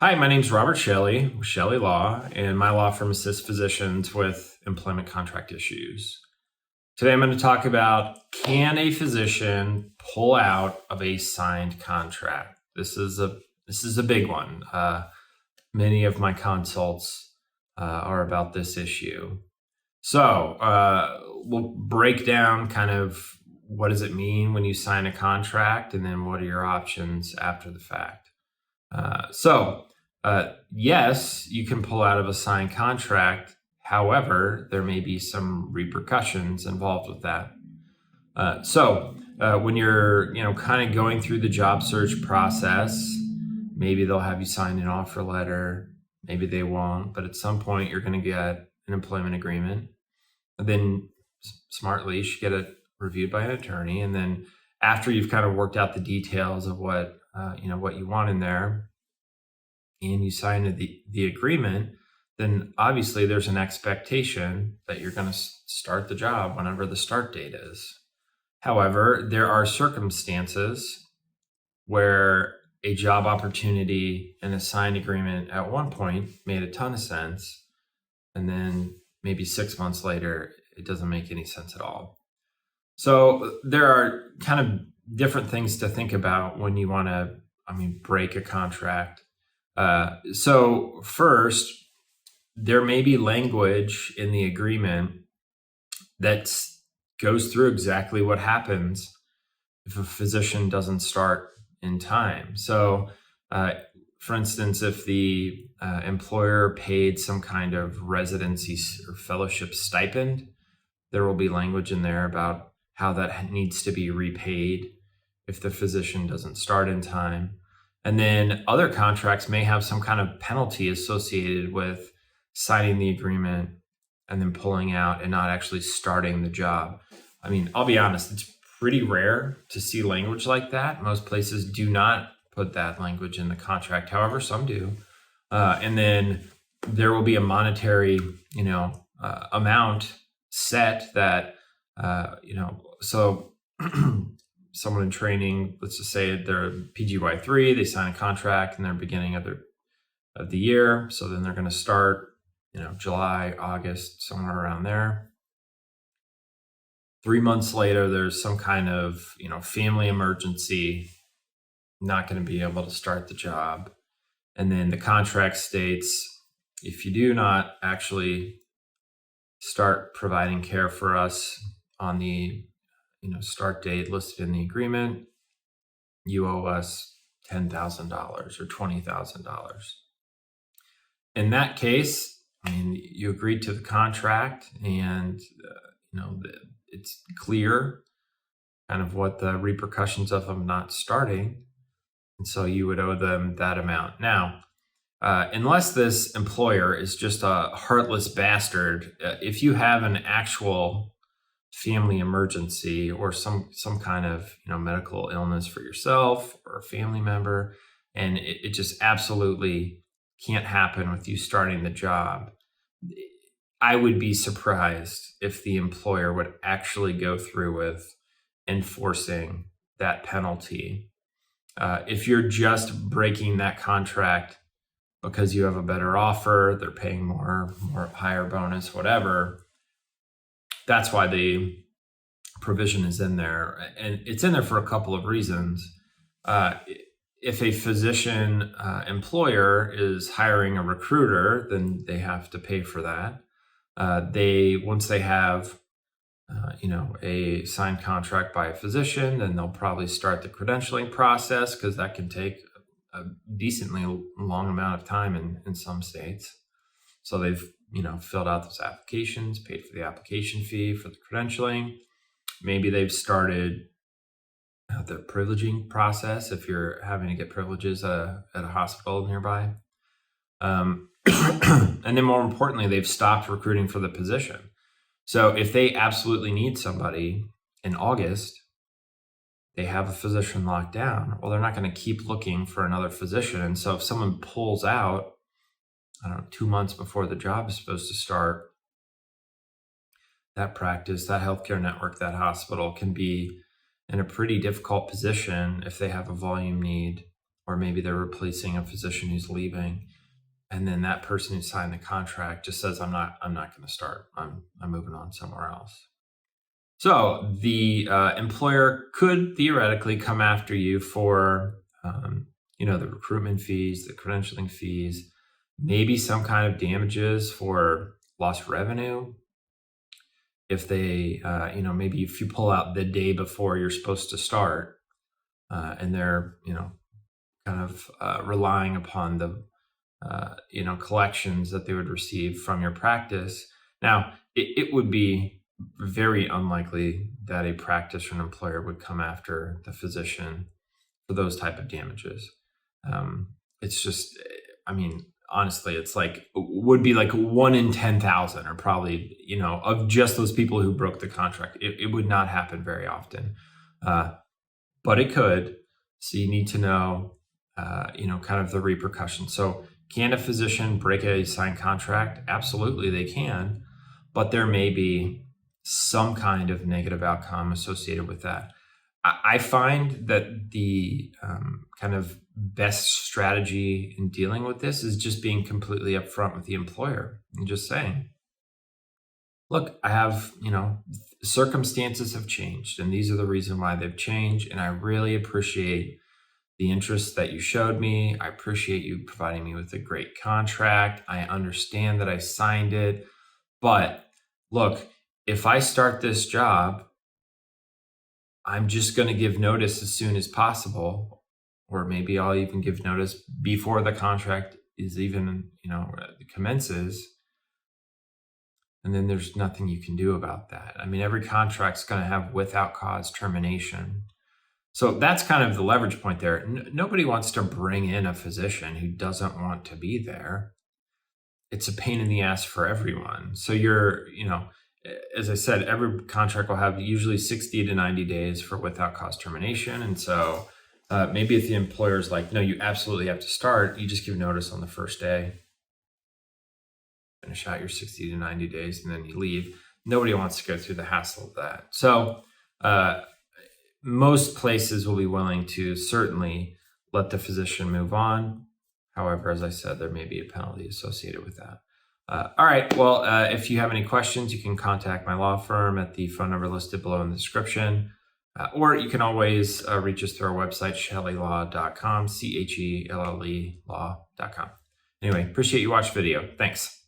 Hi, my name is Robert Shelley with Chelle Law, and my law firm assists physicians with employment contract issues. Today I'm going to talk about, can a physician pull out of a signed contract? This is a big one. Many of my consults are about this issue. So we'll break down kind of what does it mean when you sign a contract, and then what are your options after the fact. Yes, you can pull out of a signed contract. However, there may be some repercussions involved with that. When you're, kind of going through the job search process, maybe they'll have you sign an offer letter. Maybe they won't, but at some point you're going to get an employment agreement. And then smartly, you should get it reviewed by an attorney. And then after you've kind of worked out the details of what you want in there, and you sign the agreement, then obviously there's an expectation that you're going to start the job whenever the start date is. However, there are circumstances where a job opportunity and a signed agreement at one point made a ton of sense, and then maybe 6 months later, it doesn't make any sense at all. So there are kind of different things to think about when you want to, break a contract. So first, there may be language in the agreement that goes through exactly what happens if a physician doesn't start in time. So, for instance, if the employer paid some kind of residency or fellowship stipend, there will be language in there about how that needs to be repaid if the physician doesn't start in time. And then other contracts may have some kind of penalty associated with signing the agreement and then pulling out and not actually starting the job. I'll be honest, it's pretty rare to see language like that. Most places do not put that language in the contract. However, some do. And then there will be a monetary, amount set that, so someone in training, let's just say they're PGY3, they sign a contract in the beginning of the year. So then they're going to start, July, August, somewhere around there. 3 months later, there's some kind of, family emergency, not going to be able to start the job. And then the contract states, if you do not actually start providing care for us on the start date listed in the agreement, you owe us $10,000 or $20,000. In that case, you agreed to the contract, and it's clear kind of what the repercussions of them not starting, and so you would owe them that amount. Now, unless this employer is just a heartless bastard, if you have an actual family emergency or some kind of medical illness for yourself or a family member, and it just absolutely can't happen with you starting the job, I would be surprised if the employer would actually go through with enforcing that penalty. If you're just breaking that contract because you have a better offer, they're paying more higher bonus, whatever, that's why the provision is in there. And it's in there for a couple of reasons. If a physician employer is hiring a recruiter, then they have to pay for that. Once they have a signed contract by a physician, then they'll probably start the credentialing process, because that can take a decently long amount of time in some states. So they've filled out those applications, paid for the application fee for the credentialing. Maybe they've started the privileging process if you're having to get privileges at a hospital nearby. And then more importantly, they've stopped recruiting for the position. So if they absolutely need somebody in August, they have a physician locked down, well, they're not going to keep looking for another physician. And so if someone pulls out, 2 months before the job is supposed to start, that practice, that healthcare network, that hospital can be in a pretty difficult position if they have a volume need or maybe they're replacing a physician who's leaving, and then that person who signed the contract just says, I'm not going to start. I'm moving on somewhere else. So the employer could theoretically come after you for, the recruitment fees, the credentialing fees, maybe some kind of damages for lost revenue. If they, maybe if you pull out the day before you're supposed to start, and they're, kind of relying upon the, collections that they would receive from your practice. Now, it would be very unlikely that a practice or an employer would come after the physician for those type of damages. It's just, honestly, it's would be like 1 in 10,000, or probably, of just those people who broke the contract. It would not happen very often, but it could. So you need to know, kind of the repercussions. So can a physician break a signed contract? Absolutely, they can, but there may be some kind of negative outcome associated with that. I find that the kind of best strategy in dealing with this is just being completely upfront with the employer and just saying, look, I have, circumstances have changed, and these are the reason why they've changed. And I really appreciate the interest that you showed me. I appreciate you providing me with a great contract. I understand that I signed it, but look, if I start this job, I'm just going to give notice as soon as possible, or maybe I'll even give notice before the contract is even, commences. And then there's nothing you can do about that. Every contract's going to have without cause termination. So that's kind of the leverage point there. Nobody wants to bring in a physician who doesn't want to be there. It's a pain in the ass for everyone. So you're, as I said, every contract will have usually 60 to 90 days for without cause termination. And so maybe if the employer's like, no, you absolutely have to start, you just give notice on the first day, finish out your 60 to 90 days, and then you leave. Nobody wants to go through the hassle of that. So most places will be willing to certainly let the physician move on. However, as I said, there may be a penalty associated with that. All right. Well, if you have any questions, you can contact my law firm at the phone number listed below in the description. Or you can always reach us through our website, chellelaw.com, CHELLE law.com. Anyway, appreciate you watching the video. Thanks.